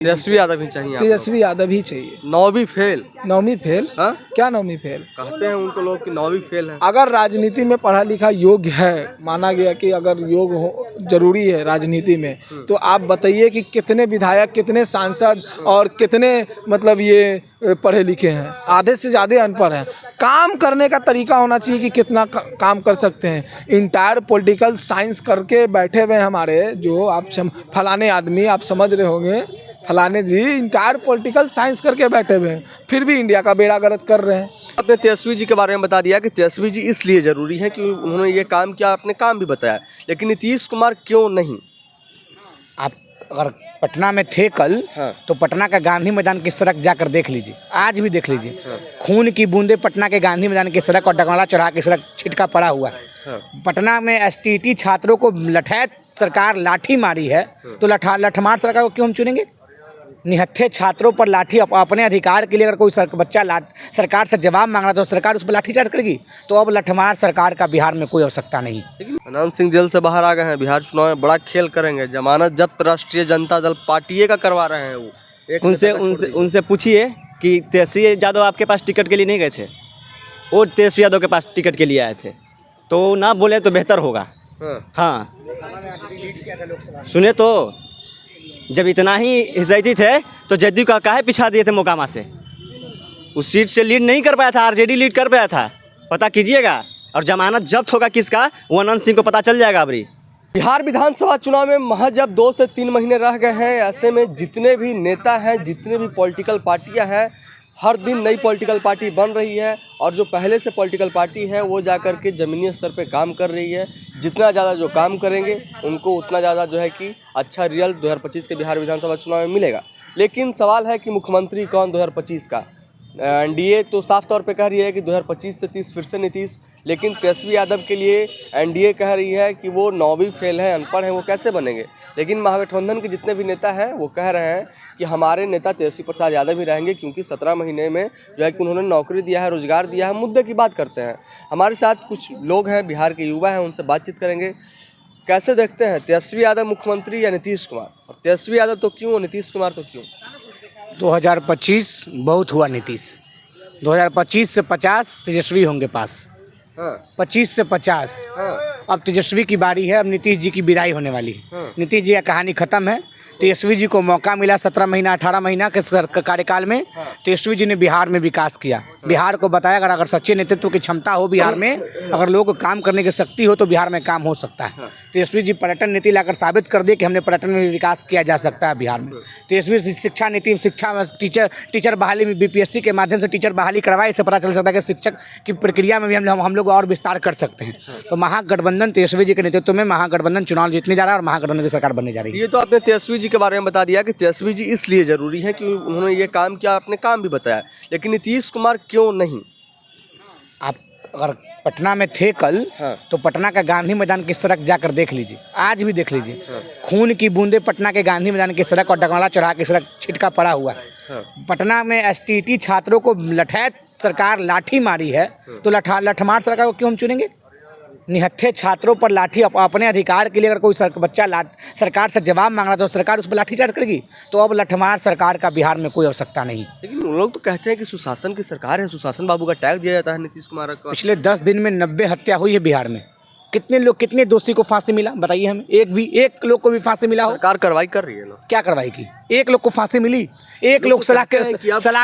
तेजस्वी यादव ही चाहिए आप तेजस्वी यादव ही चाहिए। लोग। नौवीं फेल। नौवीं फेल? हाँ, क्या नौवीं फेल? कहते हैं उनको लोग कि नौवीं फेल है। अगर राजनीति में पढ़ा लिखा योग्य है, माना गया कि अगर योग्य हो जरूरी है राजनीति में, तो आप बताइए कि कितने विधायक, कितने सांसद और कितने मतलब ये पढ़े लिखे हैं? आधे से ज़्यादा अनपढ़ हैं। काम करने का तरीका होना चाहिए कि कितना काम कर सकते हैं। इंटायर पॉलिटिकल साइंस करके बैठे हुए हैं हमारे जो आप फलाने आदमी, आप समझ रहे होंगे, फलाने जी इंटायर पॉलिटिकल साइंस करके बैठे हुए हैं, फिर भी इंडिया का बेड़ा गर्क कर रहे हैं। आपने तेजस्वी जी के बारे में बता दिया कि तेजस्वी जी इसलिए जरूरी है कि उन्होंने ये काम किया, आपने काम भी बताया, लेकिन नीतीश कुमार क्यों नहीं? आप अगर पटना में थे कल, हाँ। तो पटना का गांधी मैदान की सड़क जाकर देख लीजिए, आज भी देख लीजिए। हाँ। खून की बूंदे पटना के गांधी मैदान की सड़क और डगमाला चढ़ा के सड़क छिटका पड़ा हुआ है। हाँ। पटना में एसटीटी छात्रों को लठैत सरकार लाठी मारी है, तो लठमार सरकार को क्यों हम चुनेंगे? निहत्थे छात्रों पर लाठी, अपने अधिकार के लिए अगर कोई बच्चा सरकार से जवाब मांग रहा तो सरकार उस पर लाठीचार्ज करेगी। तो अब लठमार सरकार का बिहार में कोई आवश्यकता नहीं। अनंत सिंह जेल से बाहर आ गए हैं, बिहार चुनाव में बड़ा खेल करेंगे, जमानत जब्त राष्ट्रीय जनता दल पार्टी का करवा रहे हैं वो। उनसे पूछिए कि तेजस्वी यादव आपके पास टिकट के लिए नहीं गए थे, वो तेजस्वी यादव के पास टिकट के लिए आए थे, तो ना बोले तो बेहतर होगा। हाँ, सुने तो जब इतना ही हिजैती थे तो जदयू का काहे पिछा दिए थे मोकामा से? उस सीट से लीड नहीं कर पाया था, आरजेडी लीड कर पाया था, पता कीजिएगा। और जमानत जब्त होगा किसका, वो अनंत सिंह को पता चल जाएगा। अबरी बिहार विधानसभा चुनाव में महज अब 2 से 3 महीने रह गए हैं। ऐसे में जितने भी नेता हैं, जितने भी पॉलिटिकल पार्टियां हैं, हर दिन नई पॉलिटिकल पार्टी बन रही है, और जो पहले से पॉलिटिकल पार्टी है वो जाकर के ज़मीनी स्तर पे काम कर रही है। जितना ज़्यादा जो काम करेंगे उनको उतना ज़्यादा जो है कि अच्छा रिजल्ट 2025 के बिहार विधानसभा चुनाव में मिलेगा। लेकिन सवाल है कि मुख्यमंत्री कौन 2025 का? एनडीए तो साफ तौर पे कह रही है कि 2025 से 30 फिर से नीतीश, लेकिन तेजस्वी यादव के लिए एनडीए कह रही है कि वो 9वीं फेल हैं, अनपढ़ हैं, वो कैसे बनेंगे? लेकिन महागठबंधन के जितने भी नेता हैं वो कह रहे हैं कि हमारे नेता तेजस्वी प्रसाद यादव ही रहेंगे, क्योंकि 17 महीने में जो है कि उन्होंने नौकरी दिया है, रोजगार दिया है। मुद्दे की बात करते हैं। हमारे साथ कुछ लोग हैं, बिहार के युवा हैं, उनसे बातचीत करेंगे। कैसे देखते हैं तेजस्वी यादव मुख्यमंत्री या नीतीश कुमार? और तेजस्वी यादव तो क्यों, नीतीश कुमार तो क्यों? 2025 बहुत हुआ नीतीश, 2025 से 50 तेजस्वी होंगे पास। हाँ। 25 से 50। हाँ। अब तेजस्वी की बारी है, अब नीतीश जी की विदाई होने वाली है। हाँ। नीतीश जी का कहानी खत्म है। तेजस्वी जी को मौका मिला 17 महीना 18 महीना के कार्यकाल में। तेजस्वी जी ने बिहार में विकास किया, बिहार को बताया अगर सच्चे नेतृत्व की क्षमता हो बिहार में, अगर लोगों को काम करने की शक्ति हो तो बिहार में काम हो सकता है। तेजस्वी जी पर्यटन नीति लाकर साबित कर दिए कि हमने पर्यटन में विकास किया जा सकता है बिहार में। तेजस्वी शिक्षा नीति, शिक्षा में टीचर बहाली में बीपीएससी के माध्यम से टीचर बहाली करवाए, इससे पता चल सकता है कि शिक्षक की प्रक्रिया में भी हम लोग और विस्तार कर सकते हैं। तो महागठबंधन तेजस्वी जी के नेतृत्व में महागठबंधन चुनाव जीतने जा रहा है और महागठबंधन की सरकार बनने जा रही है। ये तो आपने तेजस्वी जी के बारे में बता दिया कि तेजस्वी जी इसलिए जरूरी है कि उन्होंने ये काम किया, आपने काम भी बताया, लेकिन नीतीश कुमार क्यों नहीं? आप अगर पटना में थे कल, हाँ। तो पटना का गांधी मैदान की सड़क जाकर देख लीजिए, आज भी देख लीजिए। खून की बूंदे पटना के गांधी मैदान की सड़क और डगमाला चढ़ा के सड़क छिटका पड़ा हुआ है। हाँ। पटना में एसटीटी छात्रों को लठैत सरकार लाठी मारी है, तो लठमार सरकार को क्यों हम चुनेंगे? निहत्थे छात्रों पर लाठी, अपने अधिकार के लिए अगर कोई बच्चा सरकार से जवाब मांग रहा तो सरकार उस पर लाठीचार्ज करेगी। तो अब लठमार सरकार का बिहार में कोई आवश्यकता नहीं। लेकिन उन लोग तो कहते हैं कि सुशासन की सरकार है, सुशासन बाबू का टैग दिया जाता है नीतीश कुमार को। पिछले 10 दिन में 90 हत्या हुई है बिहार में। कितने दोषी को फांसी मिला बताइए हमें? एक लोग को भी फांसी मिला हो? सरकार कार्रवाई कर रही है ना। क्या कार्रवाई की? एक लोग को फांसी मिली? एक लोग सलाह के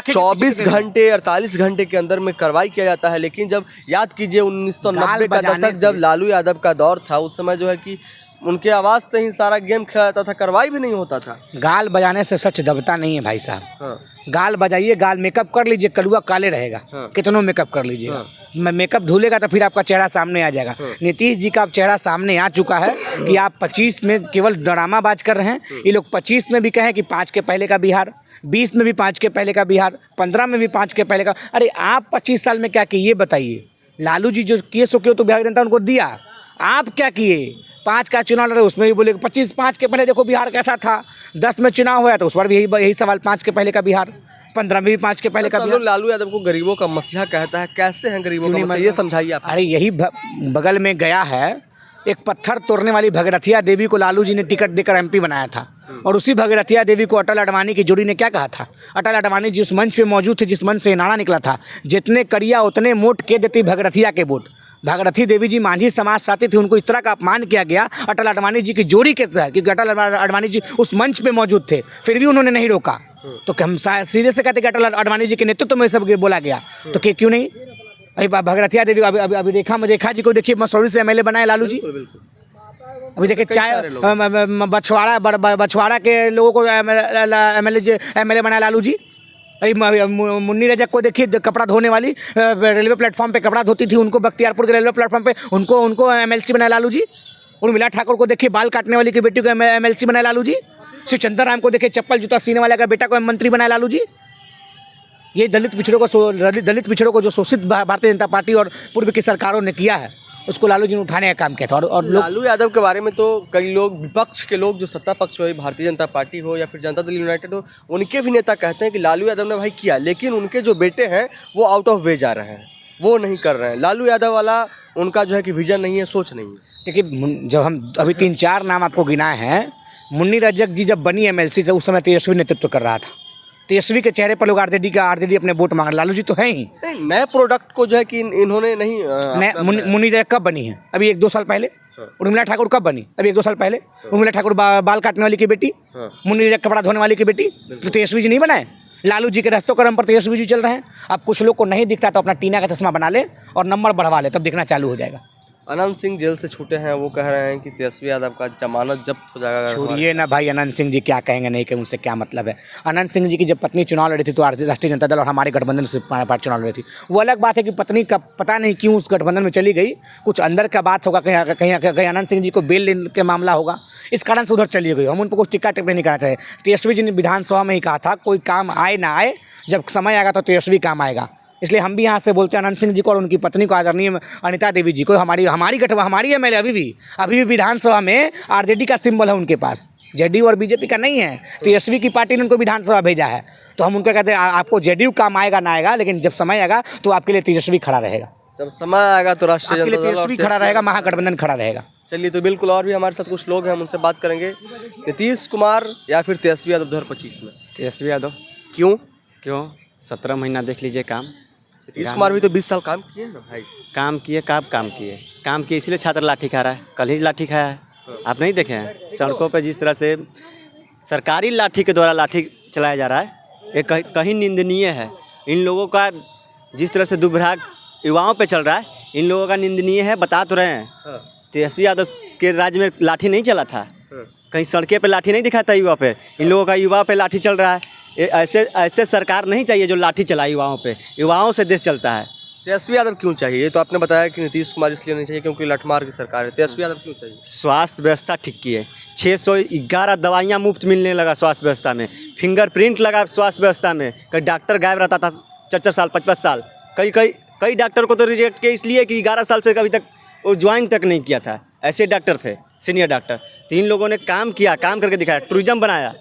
24 घंटे 48 घंटे के अंदर में कार्रवाई किया जाता है। लेकिन जब याद कीजिए 1990 का दशक, जब लालू यादव का दौर था, उस समय जो है कि उनके आवाज़ से ही सारा गेम खेला जाता था, कार्रवाई भी नहीं होता था। गाल बजाने से सच दबता नहीं है भाई साहब। हाँ। गाल बजाइए, गाल मेकअप कर लीजिए, कलुआ काले रहेगा। हाँ। कितनों मेकअप कर लीजिएगा। हाँ। मेकअप धुलेगा तो फिर आपका चेहरा सामने आ जाएगा। हाँ। नीतीश जी का अब चेहरा सामने आ चुका है कि आप 25 में केवल ड्रामाबाज कर रहे हैं। ये लोग 25 में भी कहें कि 5 के पहले का बिहार, 20 में भी 5 के पहले का बिहार, 15 में भी 5 के पहले का। अरे आप 25 साल में क्या किए ये बताइए। लालू जी जो किए सो क्यों, तो बिहार जनता उनको दिया। आप क्या किए? 5 का चुनाव लड़े, उसमें भी बोले 5 के पहले देखो बिहार कैसा था। 10 में चुनाव हुआ तो उस पर भी यही सवाल, 5 के पहले का बिहार। 15 में भी 5 के पहले का बिहार। लालू यादव को गरीबों का मसीहा कहता है, कैसे हैं गरीबों का मसीहा, ये समझाइए आप। अरे यही बगल में गया है, एक पत्थर तोड़ने वाली भगीरथिया देवी को लालू जी ने टिकट देकर एमपी बनाया था, और उसी भगीरथिया देवी को अटल अडवाणी की जोड़ी ने क्या कहा था? अटल अडवाणी जिस मंच पे मौजूद थे, जिस मंच से नारा निकला था, जितने करिया उतने मोट के देती भगीरथिया के वोट। भगीरथी देवी जी मांझी समाज साथी थी, उनको इस तरह का अपमान किया गया अटल अडवाणी जी की जोड़ी के तहत, क्योंकि अटल अडवाणी जी उस मंच पे मौजूद थे, फिर भी उन्होंने नहीं रोका। तो हम सीधे से कहते कि अटल अडवाणी जी के नेतृत्व में सब बोला गया, तो क्यों नहीं? अभी भगीरथिया देवी अभी रेखा जी को देखिए, मसौरी से एमएलए बनाए लालू जी। अभी देखिए चाय बछवाड़ा के लोगों को एमएलए बनाया लालू जी। अभी मुन्नी रजक को देखिए, कपड़ा धोने वाली, रेलवे प्लेटफॉर्म पे कपड़ा धोती थी, उनको बख्तियारपुर के रेलवे प्लेटफॉर्म पे उनको एमएलसी बनाया लालू जी। उर्मिला ठाकुर को देखिए, बाल काटने वाली की बेटी को एमएलसी बनाया लालू जी। श्री चंद्र राम को देखिए, चप्पल जूता सीने वाले का बेटा को मंत्री बनाया लालू जी। ये दलित पिछड़ों को जो शोषित भारतीय जनता पार्टी और पूर्व की सरकारों ने किया है, उसको लालू जी ने उठाने का काम किया था। और लालू यादव के बारे में तो कई लोग, विपक्ष के लोग, जो सत्ता पक्ष हो, भारतीय जनता पार्टी हो या फिर जनता दल यूनाइटेड हो, उनके भी नेता कहते हैं कि लालू यादव ने भाई किया, लेकिन उनके जो बेटे हैं वो आउट ऑफ वे जा रहे हैं, वो नहीं कर रहे हैं। लालू यादव वाला उनका जो है कि विजन नहीं है, सोच नहीं है। क्योंकि जब हम अभी 3-4 नाम आपको गिनाए हैं, मुन्नी रजक जी जब बनी एमएलसी से, उस समय तेजस्वी नेतृत्व कर रहा था। तेजस्वी के चेहरे पर लोग आरजेडी अपने वोट मांग रहे। लालू जी तो है ही नए प्रोडक्ट को जो है कि इन्होंने नहीं। मुन्नी रजक कब बनी है? अभी 1-2 साल पहले। उर्मिला ठाकुर कब बनी? अभी 1-2 साल पहले। उर्मिला ठाकुर बाल काटने वाली की बेटी, मुन्नी रजक कपड़ा धोने वाली की बेटी। तो तेजस्वी जी नहीं बनाए? लालू जी के रास्तों क्रम पर तेजस्वी जी चल रहे हैं। अब कुछ लोग को नहीं दिखता तो अपना टीना का चश्मा बना ले और नंबर बढ़वा ले, तब दिखना चालू हो जाएगा। अनंत सिंह जेल से छूटे हैं, वो कह रहे हैं कि तेजस्वी यादव का जमानत जब्त हो जाएगा। छोड़िए ना भाई, अनंत सिंह जी क्या कहेंगे, नहीं कहेंगे, उनसे क्या मतलब है? अनंत सिंह जी की जब पत्नी चुनाव लड़ी थी तो राष्ट्रीय जनता दल और हमारे गठबंधन से चुनाव लड़ी थी। वो अलग बात है कि पत्नी का पता नहीं क्यों उस गठबंधन में चली गई, कुछ अंदर का बात होगा, कहीं अनंत सिंह जी को बेल लेने के मामला होगा, इस कारण से उधर चली गई। हम उन पर कुछ टिक्का टिप्पणी नहीं करना चाहिए। तेजस्वी जी ने विधानसभा में ही कहा था, कोई काम आए ना आए, जब समय आएगा तो तेजस्वी काम आएगा। इसलिए हम भी यहाँ से बोलते हैं अनंत सिंह जी को और उनकी पत्नी को, आदरणीय अनिता देवी जी को, हमारी एमएलए अभी भी विधानसभा में आरजेडी का सिंबल है उनके पास, जेडीयू और बीजेपी का नहीं है। तेजस्वी की पार्टी ने उनको विधानसभा भेजा है, तो हम उनको कहते हैं आपको जेडीयू काम आएगा ना आएगा, लेकिन जब समय आएगा तो आपके लिए तेजस्वी खड़ा रहेगा। जब समय आएगा तो राष्ट्रीय जनता दल तेजस्वी खड़ा रहेगा, महागठबंधन खड़ा रहेगा। चलिए, तो बिल्कुल, और भी हमारे साथ कुछ लोग हैं, हम उनसे बात करेंगे। नीतीश कुमार या फिर तेजस्वी यादव 2025 में? तेजस्वी यादव। क्यों? 17 महीना देख लीजिए काम। नीतीश कुमार भी तो 20 साल काम किए ना भाई। काम किए, कब काम किए इसलिए छात्र लाठी खा रहा है, कल ही लाठी खाया है। आप नहीं देखे हैं सड़कों पर जिस तरह से सरकारी लाठी के द्वारा लाठी चलाया जा रहा है, ये कहीं निंदनीय है। इन लोगों का जिस तरह से दुर्भाग युवाओं पे चल रहा है, इन लोगों का निंदनीय है। बता तो रहे हैं, तेजस्वी यादव के राज्य में लाठी नहीं चला था, कहीं सड़कें पे लाठी नहीं दिखाता युवा पे। इन लोगों का युवा पे लाठी चल रहा है। ऐसे सरकार नहीं चाहिए जो लाठी चलाए युवाओं पे। युवाओं से देश चलता है। तेजस्वी यादव क्यों चाहिए? ये तो आपने बताया कि नीतीश कुमार इसलिए नहीं चाहिए क्योंकि लठमार की सरकार है। तेजस्वी यादव क्यों चाहिए? स्वास्थ्य व्यवस्था ठीक की है। 611 दवाइयाँ मुफ्त मिलने लगा स्वास्थ्य व्यवस्था में। फिंगरप्रिंट लगा स्वास्थ्य व्यवस्था में। कई डॉक्टर गायब रहता था 4-4 साल 5-5 साल। कई डॉक्टर को तो रिजेक्ट किया इसलिए कि 11 साल से अभी तक वो ज्वाइन तक नहीं किया था। ऐसे डॉक्टर थे, सीनियर डॉक्टर। 3 लोगों ने काम किया, काम करके दिखाया। टूरिज्म बनाया,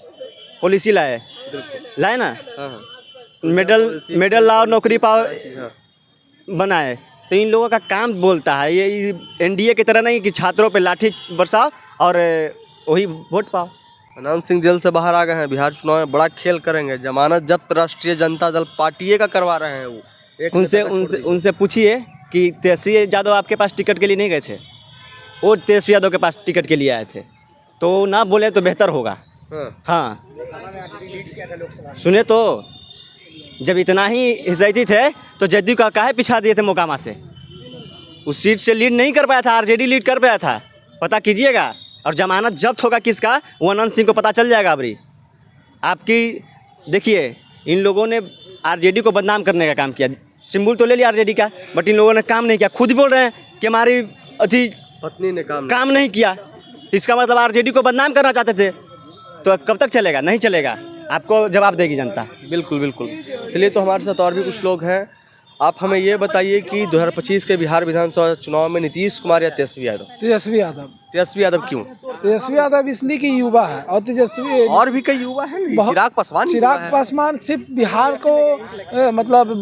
पॉलिसी लाए ना, मेडल लाओ, नौकरी पाओ बनाए। तो इन लोगों का काम बोलता है। ये एनडीए की तरह नहीं कि छात्रों पे लाठी बरसाओ और वही वोट पाओ। अनंत सिंह जेल से बाहर आ गए हैं, बिहार चुनाव में बड़ा खेल करेंगे। जमानत जब्त राष्ट्रीय जनता दल पार्टी का करवा रहे हैं। वो उनसे पूछिए कि तेजस्वी यादव आपके पास टिकट के लिए नहीं गए थे, वो तेजस्वी यादव के पास टिकट के लिए आए थे, तो ना बोले तो बेहतर होगा। हाँ, सुने तो जब इतना ही हिजैती थे तो जदयू का काहे पिछा दिए थे मोकामा से? उस सीट से लीड नहीं कर पाया था, आरजेडी लीड कर पाया था। पता कीजिएगा। और जमानत जब्त होगा किसका, वो अनंत सिंह को पता चल जाएगा। अबरी आपकी देखिए, इन लोगों ने आरजेडी को बदनाम करने का काम किया। सिंबल तो ले लिया आरजेडी का, बट इन लोगों ने काम नहीं किया। खुद बोल रहे हैं कि हमारी पत्नी ने काम नहीं किया। इसका मतलब आरजेडी को बदनाम करना चाहते थे। तो कब तक चलेगा? नहीं चलेगा। आपको जवाब देगी जनता। बिल्कुल बिल्कुल। चलिए, तो हमारे साथ और भी कुछ लोग हैं। आप हमें ये बताइए कि 2025 के बिहार विधानसभा चुनाव में नीतीश कुमार या तेजस्वी यादव? तेजस्वी यादव। तेजस्वी यादव क्यों? तेजस्वी यादव इसलिए कि युवा है और तेजस्वी और भी कई युवा हैं नहीं? बहुत- चिराग पासवान सिर्फ बिहार को मतलब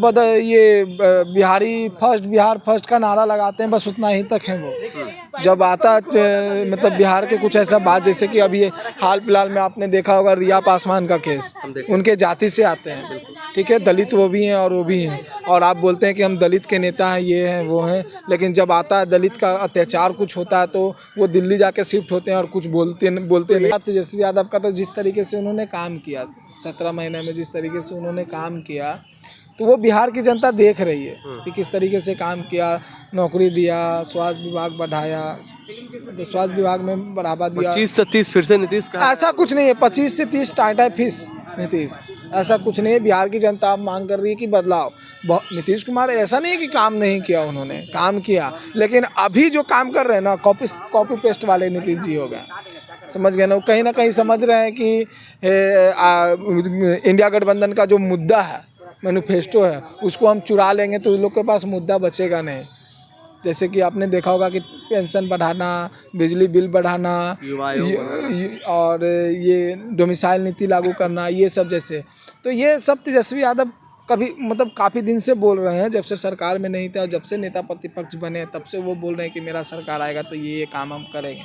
बिहार फर्स्ट का नारा लगाते हैं, बस उतना ही तक है वो। जब आता है मतलब बिहार के कुछ ऐसा बात, जैसे कि अभी हाल फिलहाल में आपने देखा होगा रिया पासवान का केस, उनके जाति से आते हैं, ठीक है, दलित वो भी हैं और वो भी हैं, और आप बोलते हैं कि हम दलित के नेता हैं, ये हैं वो हैं, लेकिन जब आता है दलित का अत्याचार कुछ होता है तो वो दिल्ली जाके शिफ्ट होते हैं और कुछ बोलते नहीं। तेजस्वी यादव का तो जिस तरीके से उन्होंने काम किया 17 महीने में, जिस तरीके से उन्होंने काम किया, तो वो बिहार की जनता देख रही है कि किस तरीके से काम किया, नौकरी दिया, स्वास्थ्य विभाग बढ़ाया, तो स्वास्थ्य विभाग में बढ़ावा दिया। 25 से 30 फिर से नीतीश का ऐसा कुछ नहीं है, 25 से 30 टाटा फिश नीतीश, ऐसा कुछ नहीं है। बिहार की जनता अब मांग कर रही है कि बदलाव। नीतीश कुमार ऐसा नहीं है कि काम नहीं किया, उन्होंने काम किया, लेकिन अभी जो काम कर रहे हैं ना, कॉपी पेस्ट वाले नीतीश जी हो गए, समझ गए ना, कहीं कहीं समझ रहे हैं कि इंडिया गठबंधन का जो मुद्दा है, मैनिफेस्टो है, उसको हम चुरा लेंगे तो उन लोग के पास मुद्दा बचेगा नहीं। जैसे कि आपने देखा होगा कि पेंशन बढ़ाना, बिजली बिल बढ़ाना, और ये डोमिसाइल नीति लागू करना, ये सब जैसे, तो ये सब तेजस्वी यादव कभी मतलब काफ़ी दिन से बोल रहे हैं, जब से सरकार में नहीं थे और जब से नेता प्रतिपक्ष बने तब से वो बोल रहे हैं कि मेरा सरकार आएगा तो ये काम हम करेंगे।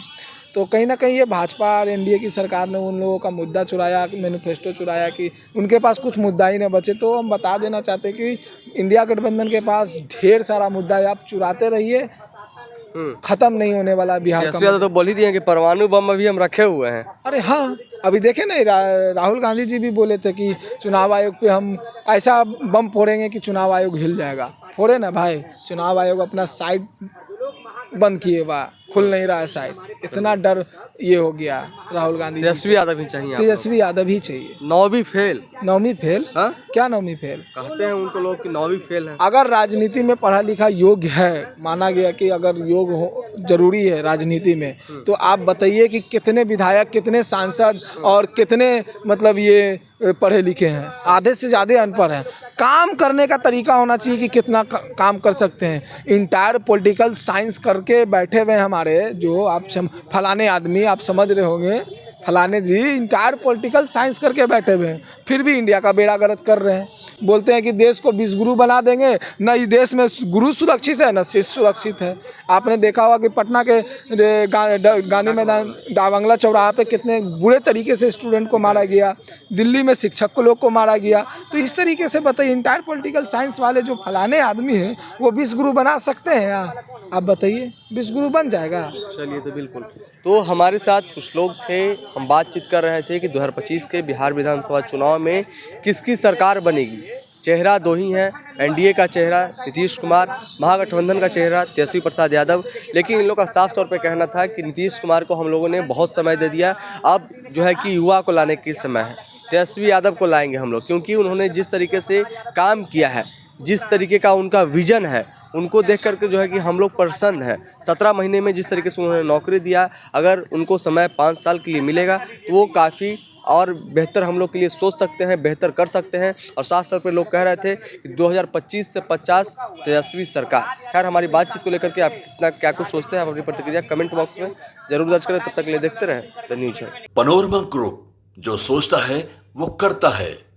तो कहीं ना कहीं ये भाजपा और एनडीए की सरकार ने उन लोगों का मुद्दा चुराया, मैनिफेस्टो चुराया कि उनके पास कुछ मुद्दा ही न बचे। तो हम बता देना चाहते हैं कि इंडिया गठबंधन के पास ढेर सारा मुद्दा है, आप चुराते रहिए, खत्म नहीं होने वाला बिहार का। तो बोल ही दिए कि परमाणु बम अभी हम रखे हुए हैं। अरे हाँ, अभी देखे ना, राहुल गांधी जी भी बोले थे कि चुनाव आयोग पे हम ऐसा बम फोड़ेंगे कि चुनाव आयोग हिल जाएगा। फोड़े ना भाई, चुनाव आयोग अपना साइड बंद किए हुआ, खुल नहीं रहा है साइड, इतना डर ये हो गया राहुल गांधी। तेजस्वी यादव ही चाहिए, तेजस्वी यादव ही चाहिए। 9वीं फेल। 9वीं फेल? हाँ? क्या 9वीं फेल कहते हैं उनको लोग कि 9वीं फेल है। अगर राजनीति में पढ़ा लिखा योग्य है, माना गया कि अगर योग हो जरूरी है राजनीति में, तो आप बताइए कि कितने विधायक, कितने सांसद और कितने मतलब ये पढ़े लिखे हैं? आधे से ज़्यादा अनपढ़ हैं। काम करने का तरीका होना चाहिए कि कितना काम कर सकते हैं। इंटायर पॉलिटिकल साइंस करके बैठे हुए हमारे जो आप फलाने आदमी, आप समझ रहे होंगे, फलाने जी इंटायर पॉलिटिकल साइंस करके बैठे हुए हैं, फिर भी इंडिया का बेड़ा गर्क कर रहे हैं। बोलते हैं कि देश को विश्वगुरु बना देंगे, न इस देश में गुरु सुरक्षित है न शिष्य सुरक्षित है। आपने देखा होगा कि पटना के गांधी मैदान डाकबंगला चौराहा पे कितने बुरे तरीके से स्टूडेंट को मारा गया, दिल्ली में शिक्षक को लोग को मारा गया। तो इस तरीके से बताइए, इंटायर पॉलिटिकल साइंस वाले जो फलाने आदमी हैं वो विश्वगुरु बना सकते हैं? आप बताइए, विश्वगुरु बन जाएगा? चलिए, तो बिल्कुल। तो हमारे साथ कुछ लोग थे, हम बातचीत कर रहे थे कि 2025 के बिहार विधानसभा चुनाव में किसकी सरकार बनेगी। चेहरा दो ही हैं, एनडीए का चेहरा नीतीश कुमार, महागठबंधन का चेहरा तेजस्वी प्रसाद यादव। लेकिन इन लोगों का साफ तौर पे कहना था कि नीतीश कुमार को हम लोगों ने बहुत समय दे दिया, अब जो है कि युवा को लाने की समय है। तेजस्वी यादव को लाएंगे हम लोग, क्योंकि उन्होंने जिस तरीके से काम किया है, जिस तरीके का उनका विजन है, उनको देख करके जो है कि हम लोग प्रसन्न हैं। 17 महीने में जिस तरीके से उन्होंने नौकरी दिया, अगर उनको समय 5 साल के लिए मिलेगा तो वो काफ़ी और बेहतर हम लोग के लिए सोच सकते हैं, बेहतर कर सकते हैं। और साफ तौर पे लोग कह रहे थे कि 2025 से 50 तेजस्वी सरकार। खैर, हमारी बातचीत को लेकर के आप कितना क्या कुछ सोचते हैं, आप अपनी प्रतिक्रिया कमेंट बॉक्स में जरूर दर्ज करें। तब तक के लिए देखते रहें द न्यूज़ है। पनोरमा ग्रुप, जो सोचता है वो करता है।